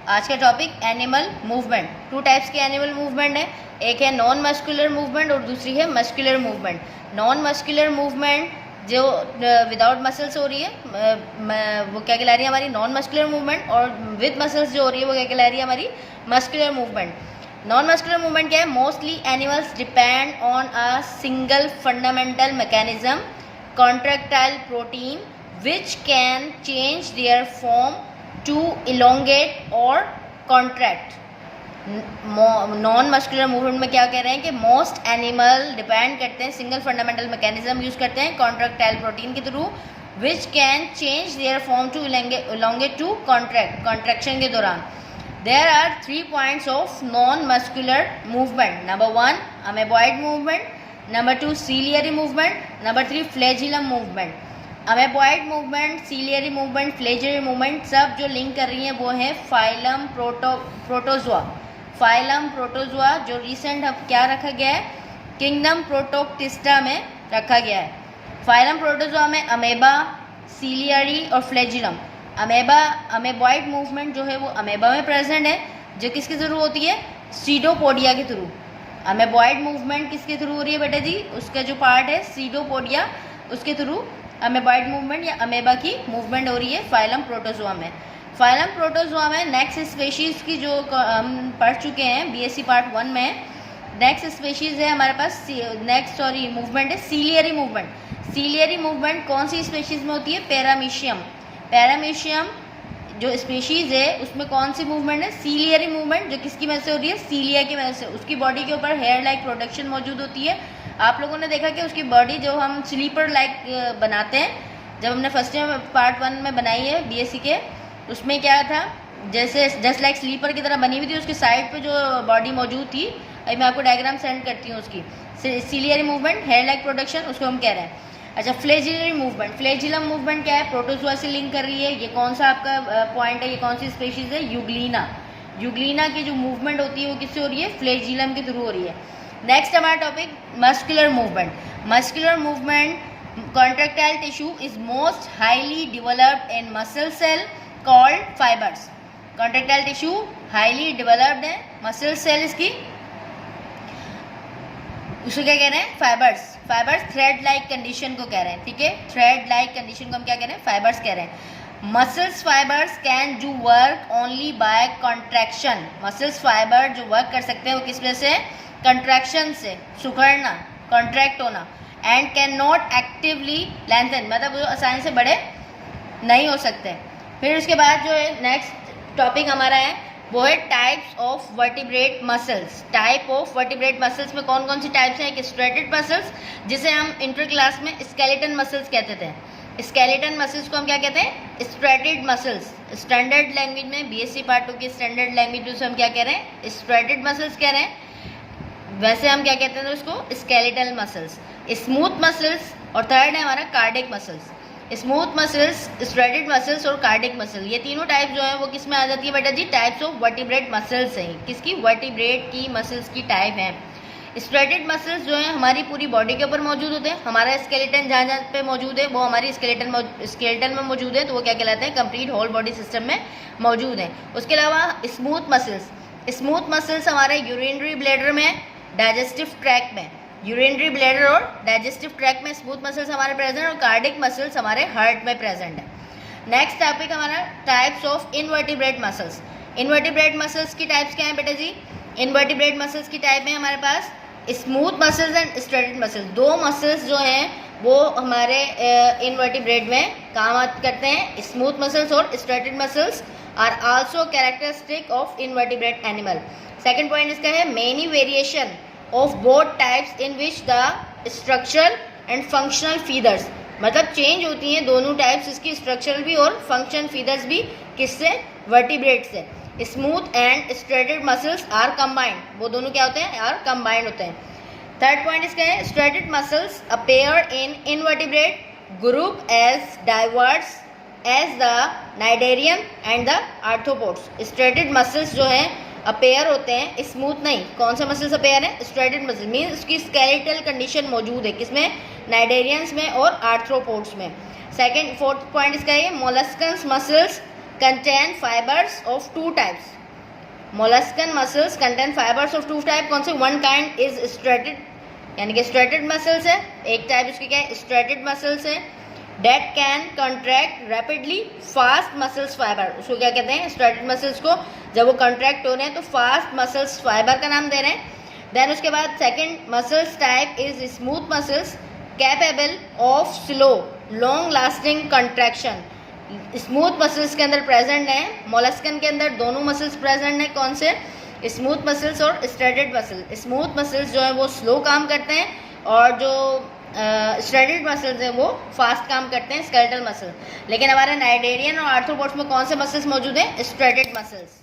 आज का topic animal movement. Two types के एनिमल मूवमेंट है, एक है नॉन मस्कुलर मूवमेंट और दूसरी है muscular movement. Non muscular movement जो विदाउट मसल्स हो रही है वो क्या कहला रही है हमारी नॉन मस्कुलर मूवमेंट, और विद मसल्स जो हो रही है वो क्या कहला रही है हमारी muscular movement. Non muscular movement क्या है? Mostly animals depend on a single fundamental mechanism contractile protein which can change their form to elongate or contract। Non muscular movement में क्या कह रहे हैं कि मोस्ट एनिमल डिपेंड करते हैं सिंगल फंडामेंटल मैकेनिज्म यूज करते हैं कॉन्ट्रैक्टाइल प्रोटीन के through which can change their form to elongate to contraction के दौरान। There are 3 points of non muscular movement. Number 1 amoeboid movement, number 2 ciliary movement, number 3 flagellum movement. Amoeboid movement, ciliary movement, flagellary movement सब जो link कर रही हैं वो है phylum protozoa. Phylum protozoa जो रिसेंट अब क्या रखा गया है, किंगडम प्रोटोक्टिस्टा में रखा गया है। फाइलम प्रोटोजोआ में अमेबा, सीलियरी और फ्लैजिलम। अमेबॉइड मूवमेंट जो है वो अमेबा में प्रेजेंट है, जो किसके थ्रू होती है? सीडोपोडिया के थ्रू। अमेबॉइड मूवमेंट किसके थ्रू हो रही है बेटा जी? उसका जो पार्ट है सीडोपोडिया, उसके थ्रू अमेबॉइड मूवमेंट या अमेबा की मूवमेंट हो रही है फाइलम प्रोटोजोआ में। फाइलम प्रोटोजोआ में नेक्स्ट स्पेशीज़ की जो हम पढ़ चुके हैं बीएससी पार्ट 1 में, नेक्स्ट स्पेशीज़ है हमारे पास मूवमेंट है सीलियरी मूवमेंट। सीलियरी मूवमेंट कौन सी स्पेशीज़ में होती है? पैरामीशियम। पैरामीशियम जो स्पेशीज़ है उसमें कौन सी मूवमेंट है? सीलियरी मूवमेंट, जो किसकी वजह से हो रही है? सीलिया की वजह से। उसकी बॉडी के ऊपर हेयर लाइक प्रोडक्शन मौजूद होती है। आप लोगों ने देखा कि उसकी बॉडी जो हम स्लीपर लाइक बनाते हैं, जब हमने फर्स्ट ईयर पार्ट 1 में बनाई है बीएससी के, उसमें क्या था, जैसे जस्ट लाइक स्लीपर की तरह बनी हुई थी, उसकी साइड पे जो बॉडी मौजूद थी, अभी मैं आपको डायग्राम सेंड करती हूँ उसकी। Ciliary movement, hair like production, उसको हम कह रहे हैं। अच्छा, फ्लैजिलरी मूवमेंट। फ्लैजिलम मूवमेंट क्या है? प्रोटोजोआ से लिंक कर रही है। ये कौन सा आपका पॉइंट है? ये कौन सी स्पेशीज है? यूग्लिना। यूग्लिना की जो मूवमेंट होती है वो किससे हो रही है? फ्लैजिलम के थ्रू हो रही है। नेक्स्ट हमारा topic muscular movement. Muscular movement contractile tissue is most highly developed in muscle cell called fibres. Contractile tissue highly developed है, मसल सेल इसकी, उसको क्या कह रहे हैं? Fibres. Fibres thread like condition को कह रहे हैं, ठीक है? थ्रेड लाइक कंडीशन को हम क्या कह रहे हैं? फाइबर्स कह रहे हैं। Muscles fibres can do work only by contraction. Muscles fibre जो वर्क कर सकते हैं वो किस वजह से? कंट्रैक्शन से, सुखड़ना, कॉन्ट्रैक्ट होना। And can not actively lengthen, मतलब वो आसानी से बड़े नहीं हो सकते। फिर उसके बाद जो है नेक्स्ट टॉपिक हमारा है वो है types of vertebrate muscles. Type of vertebrate muscles में कौन कौन सी टाइप्स हैं? एक स्ट्रेटेड मसल्स, जिसे हम इंटर क्लास में स्केलेटन मसल्स कहते थे। स्केलेटन मसल्स को हम क्या कहते हैं? Striated muscles. स्टैंडर्ड लैंग्वेज में बीएससी पार्ट 2 की स्टैंडर्ड लैंग्वेज में हम क्या कह रहे हैं? स्ट्रेटेड मसल्स कह रहे हैं। वैसे हम क्या कहते हैं उसको? Skeletal muscles. स्मूथ मसल्स, और थर्ड है हमारा cardiac muscles. Smooth muscles, striated muscles और कार्डिक मसल, ये तीनों टाइप जो है वो किस में आ जाती है बेटा जी? टाइप्स ऑफ वर्टिब्रेट मसल्स हैं। किसकी? वर्टिब्रेट की मसल्स की टाइप हैं। स्ट्रेटेड मसल्स जो है हमारी पूरी बॉडी के ऊपर मौजूद होते हैं। हमारा स्केलेटन जहाँ जहाँ पे मौजूद है वो हमारी स्केलेटन में मौजूद है, तो वो क्या कहलाते हैं? कंप्लीट होल बॉडी सिस्टम में मौजूद है। उसके अलावा स्मूथ मसल्स, स्मूथ मसल्स हमारे यूरिनरी ब्लैडर में, डाइजेस्टिव ट्रैक में, यूरिनरी ब्लैडर और डाइजेस्टिव ट्रैक में स्मूथ मसल्स हमारे प्रेजेंट, और कार्डिक मसल्स हमारे हार्ट में प्रेजेंट है। नेक्स्ट टॉपिक हमारा types of invertebrate muscles. Invertebrate muscles की टाइप्स क्या हैं बेटा जी? इनवर्टिब्रेट मसल्स की टाइप में हमारे पास smooth muscles and striated muscles. दो मसल्स जो हैं वो हमारे इनवर्टिब्रेट में काम करते हैं। स्मूथ मसल्स और striated muscles are also characteristic of invertebrate animal. Second point इसका है many variation of both types in which the structural and functional features, मतलब चेंज होती हैं दोनों टाइप्स, इसकी स्ट्रक्चरल भी और फंक्शन फीचर्स भी। किससे? वर्टिब्रेट से। Smooth and striated muscles are combined, वो दोनों क्या होते हैं? आर कंबाइंड होते हैं। थर्ड पॉइंट इसका है striated muscles appear in invertebrate group as diverse as the cnidarian and the arthropods. Striated muscles जो हैं अपेयर होते हैं, स्मूथ नहीं। कौन सा मसल्स अपेयर है? स्ट्रेटेड मसल, मीन्स उसकी स्केलेटल कंडीशन मौजूद है किसमें? नाइडेरियंस में और आर्थ्रोपोड्स में। फोर्थ पॉइंट इसका है molluscs muscles contain fibres of two types. Molluscan muscles contain fibres of two type. कौन से? वन काइंड इज स्ट्रेटेड, यानी कि स्ट्रेटेड मसल्स है, एक टाइप उसकी क्या है? स्ट्रेटेड मसल्स है। Date can contract rapidly fast muscles fibre, उसको क्या कहते हैं? स्ट्रेटेड मसल्स को जब वो कंट्रैक्ट हो रहे हैं तो फास्ट मसल्स फाइबर का नाम दे रहे हैं। देन उसके बाद second muscles type is smooth muscles capable of slow long lasting contraction. Smooth muscles के अंदर प्रेजेंट है, मोलस्कन के अंदर दोनों मसल्स प्रेजेंट है। कौन से? स्मूथ मसल्स और स्ट्रेटेड मसल। स्मूथ मसल्स जो है वो स्लो काम करते हैं और जो स्ट्रेटेड मसल्स हैं वो फास्ट काम करते हैं, स्केलेटल मसल। लेकिन हमारे नाइडेरियन और आर्थ्रोपोड्स में कौन से मसल्स मौजूद हैं? Striated muscles.